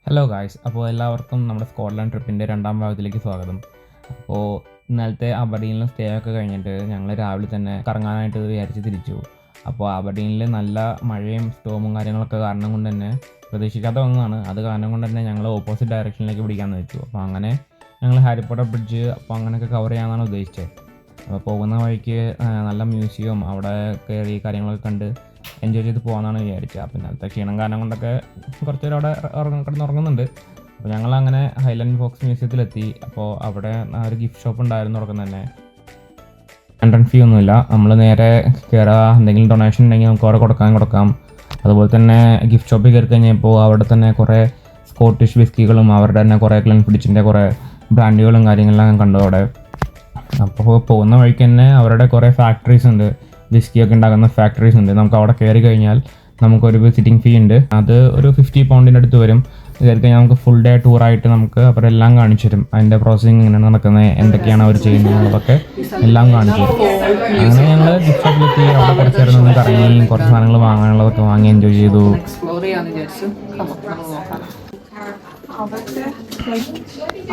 Hello guys, അപ്പോൾ എല്ലാവർക്കും നമ്മുടെ സ്കോട്ട്ലൻഡ് ട്രിപ്പിൻ്റെ രണ്ടാം ഭാഗത്തിലേക്ക് സ്വാഗതം. അപ്പോൾ ഇന്നലത്തെ അബർഡീനിലും സ്റ്റേ ഒക്കെ കഴിഞ്ഞിട്ട് ഞങ്ങൾ രാവിലെ തന്നെ കറങ്ങാനായിട്ട് വിചാരിച്ച് തിരിച്ചു. അപ്പോൾ അബർഡീനിൽ നല്ല മഴയും സ്റ്റോമും കാര്യങ്ങളൊക്കെ കാരണം കൊണ്ട് തന്നെ പ്രതീക്ഷിക്കാത്ത ഒന്നാണ്. അത് കാരണം കൊണ്ട് തന്നെ ഞങ്ങൾ ഓപ്പോസിറ്റ് ഡയറക്ഷനിലേക്ക് പിടിക്കാമെന്ന് വെച്ചു. അപ്പോൾ അങ്ങനെ ഞങ്ങൾ ഹാരിപ്പോട്ടർ ബ്രിഡ്ജ് അപ്പോൾ അങ്ങനെയൊക്കെ കവർ ചെയ്യാമെന്നാണ് ഉദ്ദേശിച്ചത്. അപ്പോൾ പോകുന്ന വഴിക്ക് നല്ല മ്യൂസിയം അവിടെ കയറി കാര്യങ്ങളൊക്കെ കണ്ട് എൻജോയ് ചെയ്ത് പോകാമെന്നാണ് വിചാരിച്ചത്. അപ്പോൾ ഇന്നലത്തെ ക്ഷീണം കാരണം കൊണ്ടൊക്കെ കുറച്ച് പേര് അവിടെ കിടന്നുറങ്ങുന്നുണ്ട്. അപ്പോൾ ഞങ്ങളങ്ങനെ ഹൈലൻഡ് ഫോക്സ് മ്യൂസിയത്തിലെത്തി. അപ്പോൾ അവിടെ ഒരു ഗിഫ്റ്റ് ഷോപ്പ് ഉണ്ടായിരുന്നു തുടക്കം തന്നെ. എൻട്രൻസ് ഫീ ഒന്നുമില്ല, നമ്മൾ നേരെ കയറുക, എന്തെങ്കിലും ഡൊണേഷൻ ഉണ്ടെങ്കിൽ നമുക്ക് അവിടെ കൊടുക്കാം. അതുപോലെ തന്നെ ഗിഫ്റ്റ് ഷോപ്പിൽ കയറി കഴിഞ്ഞപ്പോൾ അവിടെ തന്നെ കുറേ സ്കോട്ടിഷ് വിസ്കികളും അവരുടെ തന്നെ കുറേ ക്ലൻഫിഡിച്ചിൻ്റെ കുറേ ബ്രാൻഡുകളും കാര്യങ്ങളെല്ലാം കണ്ടു അവിടെ. അപ്പോൾ പോകുന്ന വഴിക്ക് തന്നെ അവരുടെ കുറേ ഫാക്ടറീസ് ഉണ്ട്, വിസ്കിയൊക്കെ ഉണ്ടാക്കുന്ന ഫാക്ടറീസ് ഉണ്ട്. നമുക്ക് അവിടെ കയറി കഴിഞ്ഞാൽ നമുക്കൊരു വിസിറ്റിംഗ് ഫീ ഉണ്ട്, അത് ഒരു 50 പൗണ്ടിൻ്റെ അടുത്ത് വരും. കയറി കഴിഞ്ഞാൽ നമുക്ക് ഫുൾ ഡേ ടൂറായിട്ട് നമുക്ക് അവരെല്ലാം കാണിച്ചു തരും. അതിൻ്റെ പ്രോസസ്സിങ് എങ്ങനെയാണ് നടക്കുന്നത്, എന്തൊക്കെയാണ് അവർ ചെയ്യുന്നത് എന്നുള്ളതൊക്കെ എല്ലാം കാണിച്ചു തരും. അങ്ങനെ ഞങ്ങൾ ഗിഫ്റ്റ് ഷോപ്പിലെത്തി. അവിടെ കുറച്ച് നേരം നിന്ന് കറങ്ങി കുറച്ച് സാധനങ്ങൾ വാങ്ങാനുള്ളതൊക്കെ വാങ്ങി എൻജോയ് ചെയ്തു.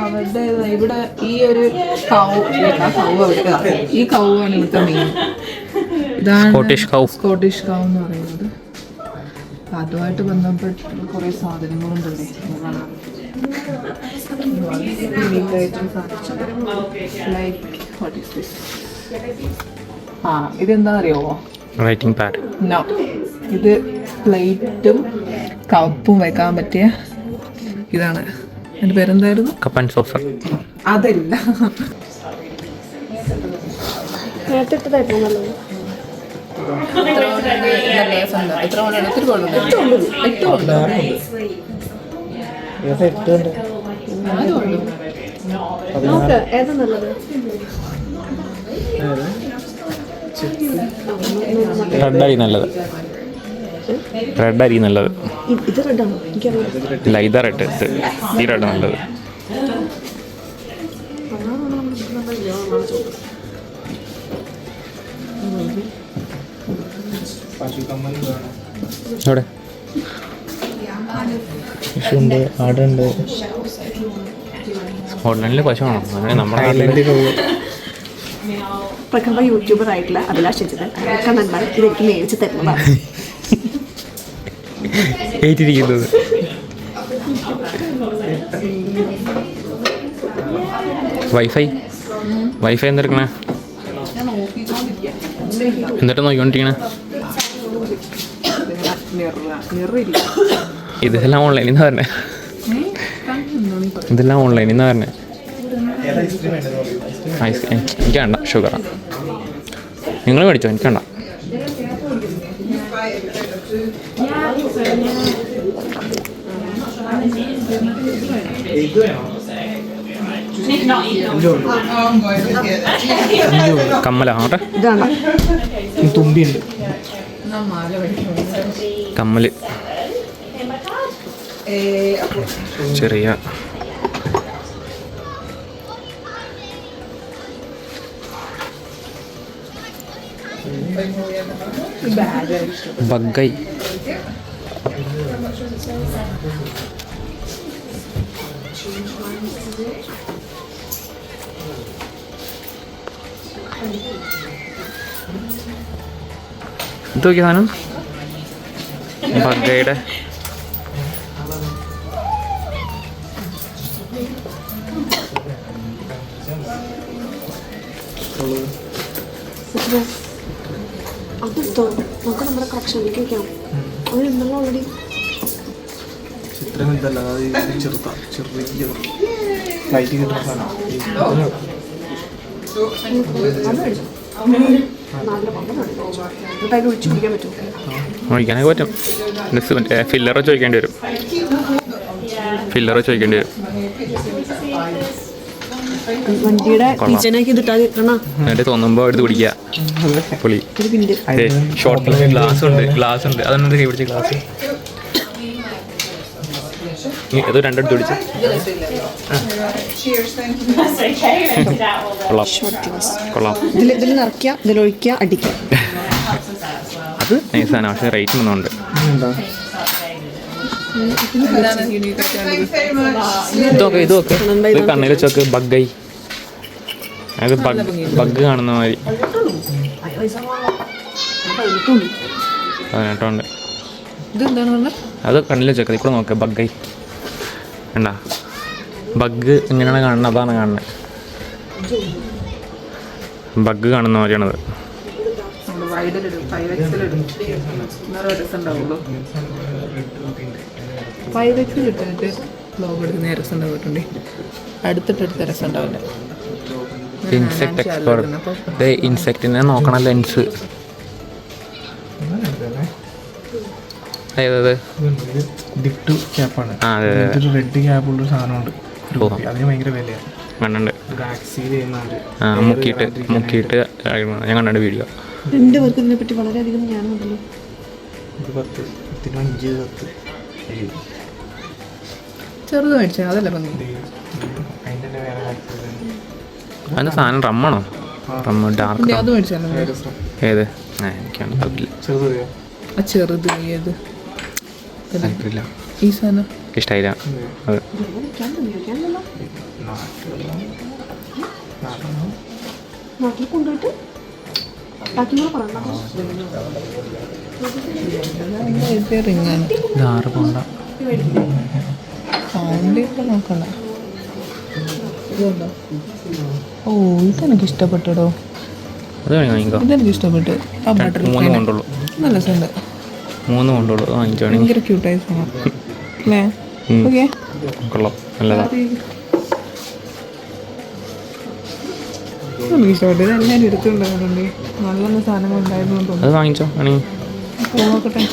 അവരുടെ ഇവിടെ ഈ ഒരു ഈ കൗവാണ് ഇവിടുത്തെ മെയിൻ. ഇതാണ് സ്കോട്ടിഷ് കൗ എന്ന് പറയുന്നത്. അതുമായിട്ട് ബന്ധപ്പെട്ട് കുറെ സാധനങ്ങളുണ്ട്. ഇതെന്താണെന്നറിയാമോ? Writing pad. ഇത് പ്ലേറ്റും കപ്പും വെക്കാൻ പറ്റിയ ഇതാണ്. എൻ്റെ പേരെന്തായിരുന്നു? Cup and saucer. അതല്ല, റെഡ് നല്ലത്. റെഡ് നല്ലത്. ഇല്ല, ഇതാ റെഡ്. ഈ റെഡ് നല്ലത്. അവിടെ പശുണ്ട്, ആടുണ്ട്. സ്കോട്ട്ലൻഡിൽ പശുവാണോ? അങ്ങനെ നമ്മുടെ പ്രഗൽഭ യൂട്യൂബർ ആയിട്ടുള്ള അഭിലാഷ് ചേച്ചത് അതൊക്കെ നന്നായി ഇതെനിക്ക് മേടിച്ച് തരുന്നതാണ്. ഏറ്റിരിക്കുന്നത് വൈഫൈ എന്തെടുക്കണേ? എന്നിട്ട് നോക്കിക്കൊണ്ടിരിക്കണേ? ഇതെല്ലാം ഓൺലൈനിൽ നിന്ന് തന്നെ. ഇതെല്ലാം ഓൺലൈനിൽ നിന്ന് തന്നെ. ഐസ്ക്രീം എനിക്ക് വേണ്ട, ഷുഗറാണ്. നിങ്ങൾ മേടിച്ചോ, എനിക്ക് വേണ്ട. കമ്മലാട്ടെ, തുമ്പിയുണ്ട്. കമ്മല് ചെറിയ ബഗ്ഗൈ. ഇത് നോക്കിയ സാധനം ബഗ്ഗയുടെ. അതെടുത്തോ, നമുക്ക് നമ്മുടെ കളക്ഷനിലേക്ക് വെക്കാം. അവരുണ്ടല്ലോ ഓൾറെഡി. ഒഴിക്കാനൊക്കെ പറ്റും. മറ്റേ ഫില്ലറ് ചോദിക്കേണ്ടി വരും. എന്നിട്ട് തോന്നുമ്പോൾ എടുത്ത് കുടിക്കുക. പൊളി. ഷോർട്ട് ഗ്ലാസ് ഉണ്ട്. അതൊന്നും കൈ പിടിച്ച ഗ്ലാസ്. അത് രണ്ടെടുത്ത് പിടിച്ച് കൊള്ളാം. ഇതിൽ നിറയ്ക്കുക, ഇതിലൊഴിക്കുക, അടിക്കുക. അത് നൈസാണ്, പക്ഷേ റേറ്റ് ഒന്നുമുണ്ട്. എന്താണ് യൂണീക്കായിട്ടുള്ളത്? ഇതൊക്കെ ഇത് കണ്ണിൽ വെച്ചൊക്കെ ബഗ്ഗായി, അത് ബഗ് കാണുന്ന മാതിരി 18 ഇതെന്താണ് പറഞ്ഞത്? അത് കണ്ണിൽ വെച്ചൊക്കെ ഇവിടെ നോക്കുക ബഗ്ഗായി വേണ്ട. ബഗ് ഇങ്ങനെയാണ് കാണുന്നത്, അതാണ് കാണുന്നത്. ബഗ് കാണുന്ന മാതിരിയാണത്. വൈഡിലിടും, 5Xലിടും, എന്നാലും രസം ഉണ്ടാവുള്ളൂ. 5Xലിട്ടിട്ട് വ്ലോഗ് എടുക്കുന്ന രസം ഉണ്ടാവിട്ടുണ്ട്, അടുത്തിട്ടെടുത്ത രസം ഉണ്ടാവില്ല. ഇൻസെക്ട് എക്സ്പേർട്ട് ഇൻസെക്റ്റിനെ നോക്കണ ലെൻസ് ഏതത്? റെഡ് ക്യാപ്പുള്ള സാധനമുണ്ട്, അതിന് ഭയങ്കര വിലയാണ്. കണ്ടുണ്ട്, മുക്കിയിട്ട് ഞാൻ കണ്ടുണ്ട് വീഡിയോ. 2 പേർക്ക് ഇതിനെപ്പറ്റി വളരെയധികം ജ്ഞാനമുണ്ടല്ലോ. ചെറുത് മേടിച്ചാൽ അതല്ല ഭംഗി. അതിൻ്റെ സാധനം റമ്മാണോ? റമ്മ് ഡാർക്ക് അത് മേടിച്ചാലോ? ഏത്? എനിക്കാണ് അറിയില്ല. ആ ചെറുത് ഏത്? ഈ സാധനം ഇഷ്ടമായില്ല അത്. നാട്ടിൽ കൊണ്ടുപോയിട്ട് റിങ്ങാണ്. സൗണ്ടിയൊക്കെ നോക്കണ്ട. ഓ ഇതെനിക്ക് ഇഷ്ടപ്പെട്ടോ, അത് വാങ്ങിക്കോ. ഇതെനിക്ക് ഇഷ്ടപ്പെട്ടു. ആ ബട്ടർ 3 കൊണ്ടുള്ളൂ, നല്ല രസമുണ്ട്. 3 കൊണ്ടുള്ളൂ, വാങ്ങിച്ചോണി. ഭയങ്കര ക്യൂട്ടായി സാധനം അല്ലേ? ഓക്കെ കൊള്ളാം, നല്ലതാ. എനിക്ക് ഇഷ്ടപ്പെട്ടു. ഇതെല്ലാവരും എടുത്തുണ്ടാകുന്നുണ്ട്, നല്ല നല്ല സാധനങ്ങൾ ഉണ്ടായിരുന്നു. അത് വാങ്ങിച്ചോ ആണെങ്കിൽ നോക്കട്ടെ.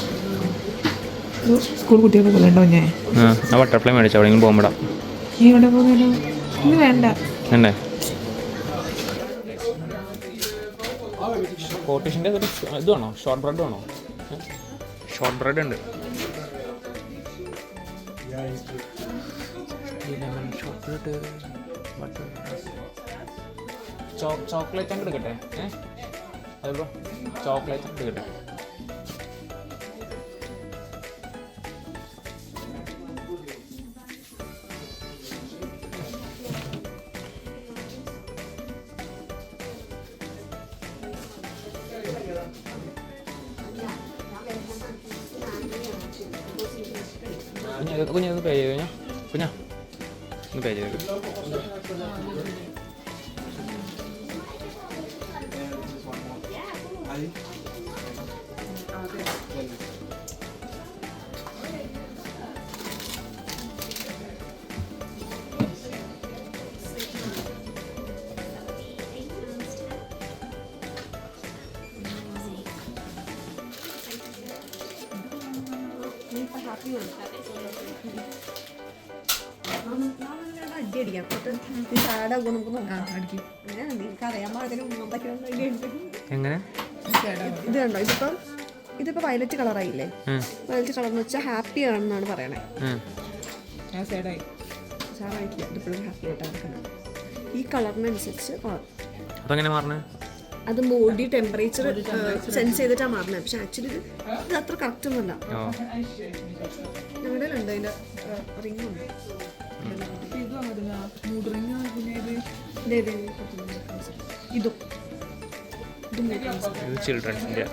സ്കൂൾ കുട്ടികളെ കൊല്ലണ്ടോ ഞാൻ? ആ ബട്ടർഫ്ലൈ മേടിച്ചോ, എവിടെയെങ്കിലും പോകുമ്പോടാ. നീ ഇവിടെ പോകുന്നല്ലോ? ഇത് വേണ്ട. വേണ്ടേ? കോട്ടീഷിൻ്റെ ഇത് വേണോ? ഷോർട്ട് ബ്രെഡ് വേണോ? ഷോർട്ട് ബ്രെഡ് ഉണ്ട്. ചോക്ലേറ്റ് അങ്ങ് എടുക്കട്ടെ. അതല്ലോ ചോക്ലേറ്റ് അങ്ങ് എടുക്കട്ടെ. കുഞ്ഞത് പേ ചെയ്ത് കഴിഞ്ഞാൽ കുഞ്ഞാ ഒന്ന് പേ ചെയ്ത്. എങ്ങനെ ഇത് കണ്ടോ, ഇതിപ്പോ വയലറ്റ് കളറായില്ലേ? വയലറ്റ് കളർ എന്ന് വെച്ചാൽ ഹാപ്പി ആണെന്നാണ് പറയണേ. സാറായിട്ടില്ല, ഇതിപ്പോഴും ഹാപ്പി ആയിട്ടാണ് നടക്കുന്നത്. ഈ കളറിനനുസരിച്ച് അതെങ്ങനെ മാറണേ? അത് ബോഡി ടെമ്പറേച്ചർ സെൻസ് ചെയ്തിട്ടാണ് മാറുന്നത്. പക്ഷെ ആക്ച്വലി ഇത് അത്ര കറക്റ്റ് ഒന്നുമല്ല. ഞങ്ങളുടെ ഉണ്ട് അതിൻ്റെ റിംഗ് ഉണ്ട്. ഇതും ചിൽഡ്രൻസിൻ്റെ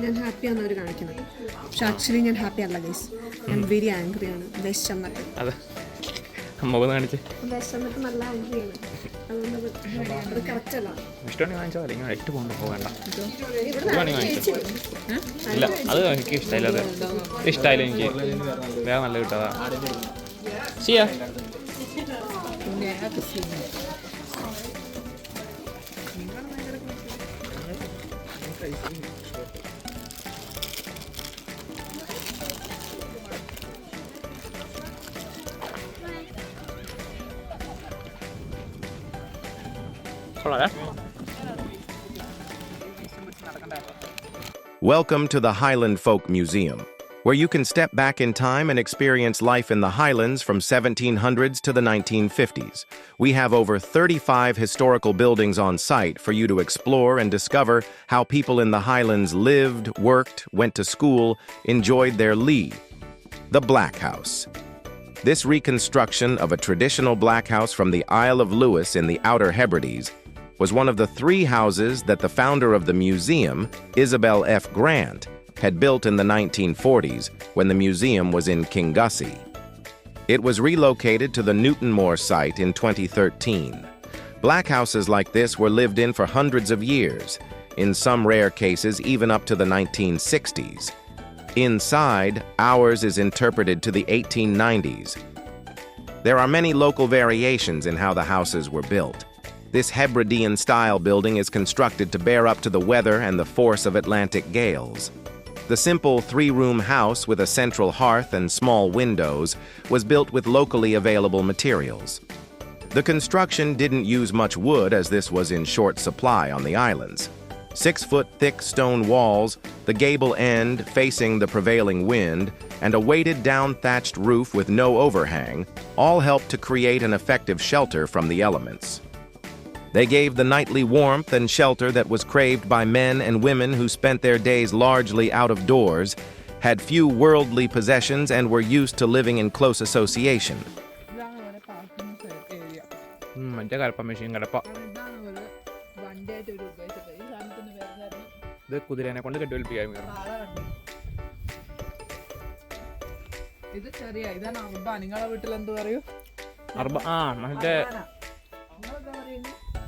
ഞാൻ ഹാപ്പിയാണെന്ന് അവർ കാണിക്കുന്നത്. പക്ഷെ ആക്ച്വലി ഞാൻ ഹാപ്പി അല്ല ഗൈസ്, ഞാൻ വെരി ആംഗ്രി ആണ്. വിശന്നിട്ട് അതെ മുഖം കാണിച്ച് വിശന്നിട്ട് നല്ല ആംഗ്രിയാണ്. അതുകൊണ്ട് അത് കറക്റ്റ് അല്ല. ഇഷ്ടമാണെങ്കിൽ വാങ്ങിച്ചോ, അല്ലെങ്കിൽ റൈറ്റ് പോകണ്ട. ഇവിടെ ഇല്ല അത് എനിക്ക് ഇഷ്ടമായില്ല. അത് ഇഷ്ടമായില്ല എനിക്ക്. വേറെ നല്ല കിട്ടാതാ ചെയ്യാ. Welcome to the Highland Folk Museum. where you can step back in time and experience life in the Highlands from 1700s to the 1950s. We have over 35 historical buildings on site for you to explore and discover how people in the Highlands lived, worked, went to school, enjoyed their Lee. The Black House. This reconstruction of a traditional black house from the Isle of Lewis in the Outer Hebrides was one of the 3 houses that the founder of the museum, Isabel F. Grant, had built in the 1940s when the museum was in Kingussie. It was relocated to the Newtonmore site in 2013. Black houses like this were lived in for hundreds of years, in some rare cases even up to the 1960s. Inside, ours is interpreted to the 1890s. There are many local variations in how the houses were built. This Hebridean-style building is constructed to bear up to the weather and the force of Atlantic gales. The simple 3-room house with a central hearth and small windows was built with locally available materials. The construction didn't use much wood as this was in short supply on the islands. 6-foot thick stone walls, the gable end facing the prevailing wind, and a weighted down thatched roof with no overhang all helped to create an effective shelter from the elements. They gave the nightly warmth and shelter that was craved by men and women who spent their days largely out of doors, had few worldly possessions, and were used to living in close association. ഇത് ചെറിയ ഇതാണ് അർബ. നിങ്ങളെ വീട്ടിൽ എന്ത് പറയൂ?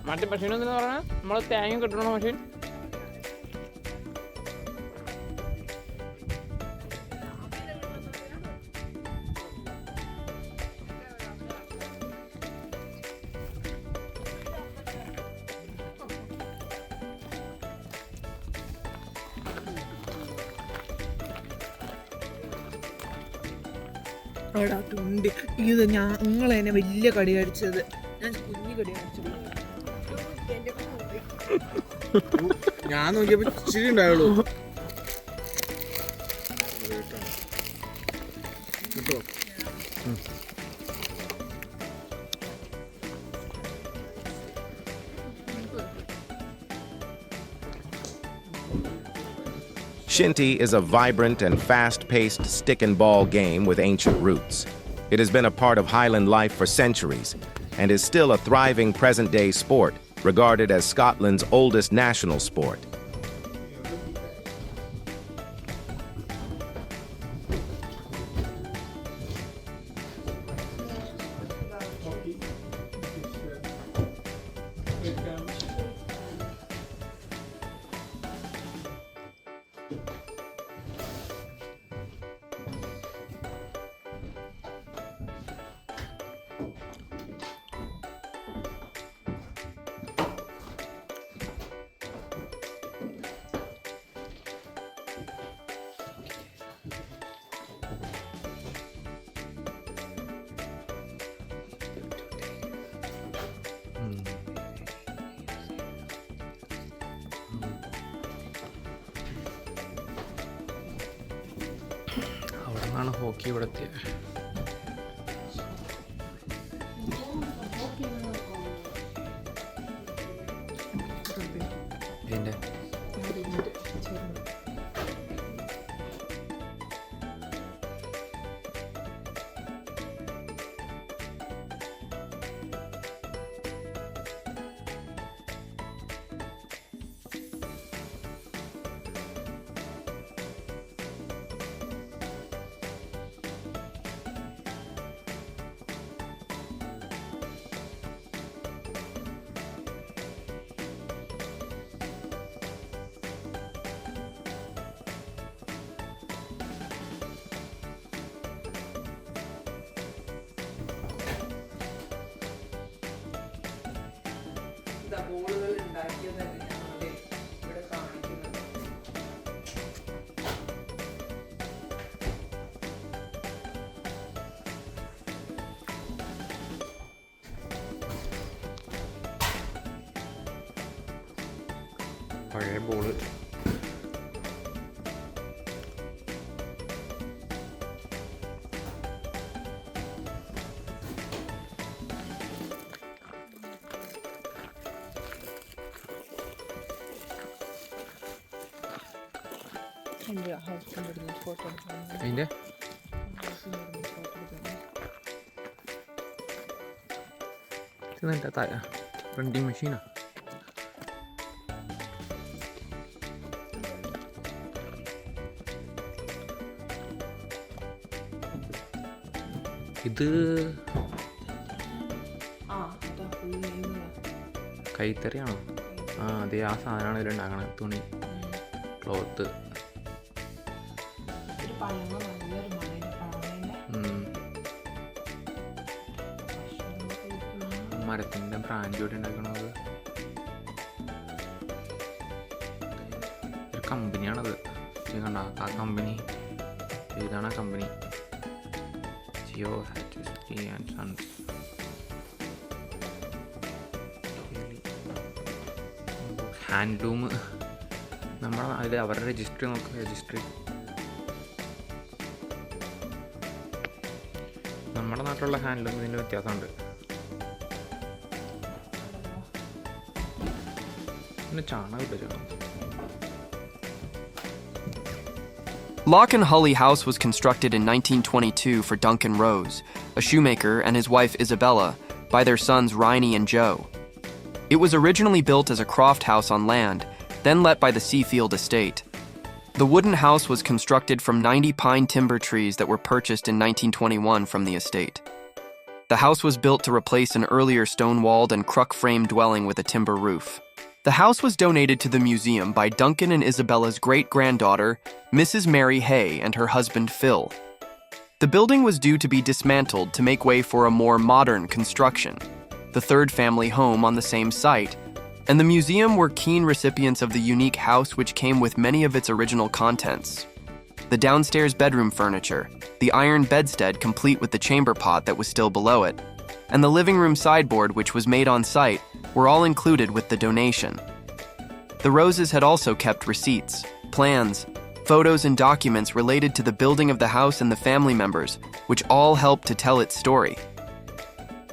മറ്റേ machine എന്തെന്ന് പറഞ്ഞാൽ നമ്മൾ തേങ്ങ കിട്ടണ മെഷീൻ. എടാ തുണ്ടി, ഇത് നിങ്ങളെന്നെ വലിയ കടി അടിച്ചത്, ഞാൻ കുഞ്ഞു കടി അടിച്ചത്. ഞാൻ നോക്കിയപ്പോ ഇച്ചിരി ഉണ്ടായുള്ളൂ. Shinty is a vibrant and fast-paced stick-and-ball game with ancient roots. It has been a part of Highland life for centuries and is still a thriving present-day sport, regarded as Scotland's oldest national sport. അവിടുന്നാണ് hockey ഇവിടെ എത്തിയത്. ഇതിൻ്റെ ബോളുകൾ ഉണ്ടാക്കിയത് തന്നെയാണ് ഇവിടെ കാണിക്കുന്നത്. പഴയ ball അതിൻ്റെ പ്രിന്റിങ് മെഷീനാ. ഇത് കൈത്തറിയാണോ? അതെ, ആ സാധനമാണ് ഇതിലുണ്ടാക്കണത്. തുണി, ക്ലോത്ത്. മരത്തിൻ്റെ ബ്രാഞ്ചോടെ ഉണ്ടാക്കണത്. ഒരു കമ്പനിയാണത്. ഇത് കണ്ട ആ കമ്പനി, ഇതാണ് ആ company, Jio and Sons. Handloom. നമ്മുടെ അതിൽ അവരുടെ രജിസ്ട്രി നോക്കുക. രജിസ്ട്രി നമ്മുടെ നാട്ടിലുള്ള ഹാൻഡ്ലൂം ഇതിൻ്റെ വ്യത്യാസമുണ്ട്. പിന്നെ ചാണകം ഇല്ല. ചാണകം. Lock and Hully House was constructed in 1922 for Duncan Rose, a shoemaker, and his wife Isabella, by their sons Riney and Joe. It was originally built as a croft house on land, then let by the Seafield estate. The wooden house was constructed from 90 pine timber trees that were purchased in 1921 from the estate. The house was built to replace an earlier stone-walled and cruck-framed dwelling with a timber roof. The house was donated to the museum by Duncan and Isabella's great-granddaughter, Mrs. Mary Hay, and her husband Phil. The building was due to be dismantled to make way for a more modern construction, the third family home on the same site, and the museum were keen recipients of the unique house which came with many of its original contents. The downstairs bedroom furniture, the iron bedstead complete with the chamber pot that was still below it, and the living room sideboard which was made on site were all included with the donation. The Roses had also kept receipts, plans, photos and documents related to the building of the house and the family members, which all helped to tell its story.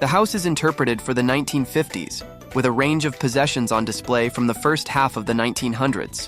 The house is interpreted for the 1950s, with a range of possessions on display from the first half of the 1900s.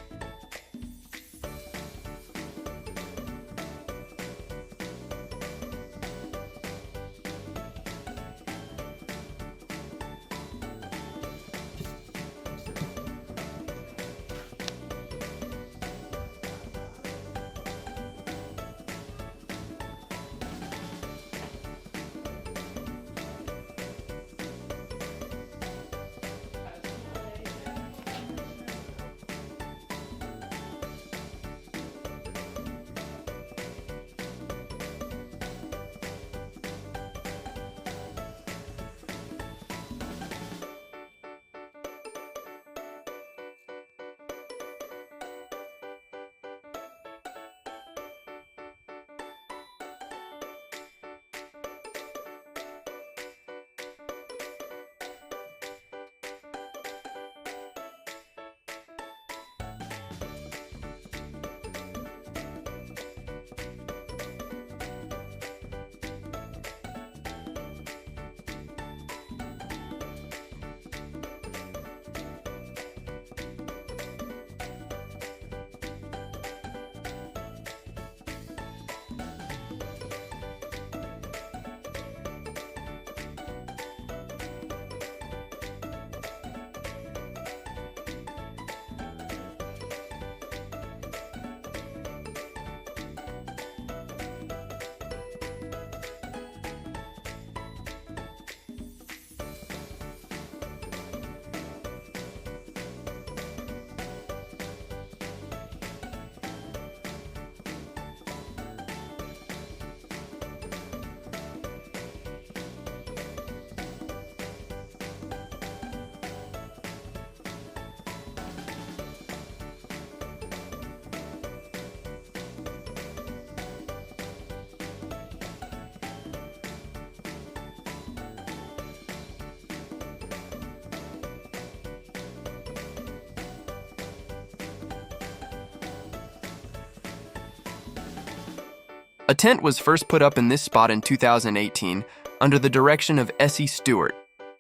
A tent was first put up in this spot in 2018 under the direction of Essie Stewart,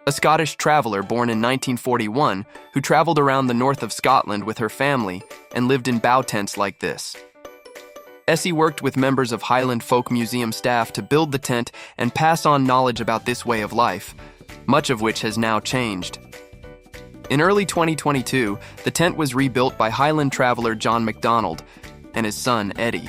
a Scottish traveller born in 1941 who travelled around the north of Scotland with her family and lived in bough tents like this. Essie worked with members of Highland Folk Museum staff to build the tent and pass on knowledge about this way of life, much of which has now changed. In early 2022, the tent was rebuilt by Highland traveler John MacDonald and his son Eddie.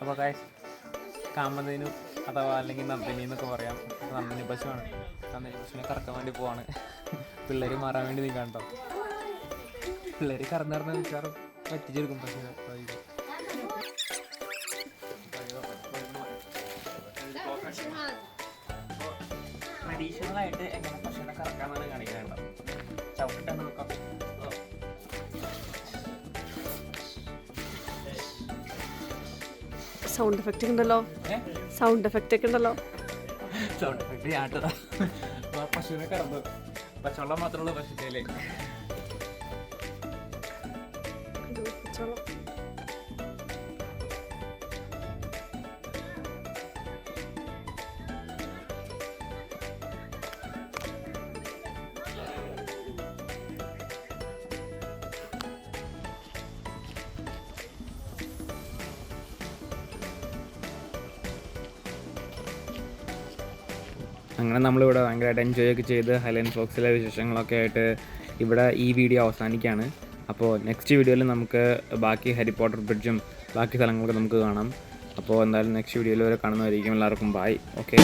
അപ്പോൾ guys Kamadhenu അഥവാ അല്ലെങ്കിൽ നന്ദിനി എന്നൊക്കെ പറയാം. നന്ദിനി പശുവാണ്. നന്ദിനി പശുവിനെ കറക്കാൻ വേണ്ടി പോവാണ്. പിള്ളേർ മാറാൻ വേണ്ടി നീക്കാൻ കേട്ടോ. പിള്ളേർ കറന്നിറന്ന് മിക്കവാറും പറ്റിച്ചെടുക്കും പശുവിനെ. ട്രഡീഷണലായിട്ട് എങ്ങനെ പശുവിനെ കറക്കാമെന്നാണ് കാണിക്കാനുണ്ടോ. ചവിട്ടിട്ടാണ് നോക്കാം. സൗണ്ട് എഫക്റ്റ് ഉണ്ടല്ലോ. സൗണ്ട് എഫക്റ്റ് ഒക്കെ ഉണ്ടല്ലോ. സൗണ്ട് എഫക്റ്റ് ആട്ടതാ. പശുവിനെ കറന്നു. പച്ചവെള്ളം മാത്രമുള്ള പശുക്കയിലേ. അങ്ങനെ നമ്മളിവിടെ ഭയങ്കരമായിട്ട് എൻജോയ് ഒക്കെ ചെയ്ത് ഹൈലൻഡ് ഫോക്സിലെ വിശേഷങ്ങളൊക്കെ ആയിട്ട് ഇവിടെ ഈ വീഡിയോ അവസാനിക്കുകയാണ്. അപ്പോൾ നെക്സ്റ്റ് വീഡിയോയിൽ നമുക്ക് ബാക്കി ഹാരി പോട്ടർ ബ്രിഡ്ജും ബാക്കി സ്ഥലങ്ങളൊക്കെ നമുക്ക് കാണാം. അപ്പോൾ എന്തായാലും നെക്സ്റ്റ് വീഡിയോയിൽ വരെ കാണുന്നതായിരിക്കും. എല്ലാവർക്കും ബൈ. ഓക്കെ.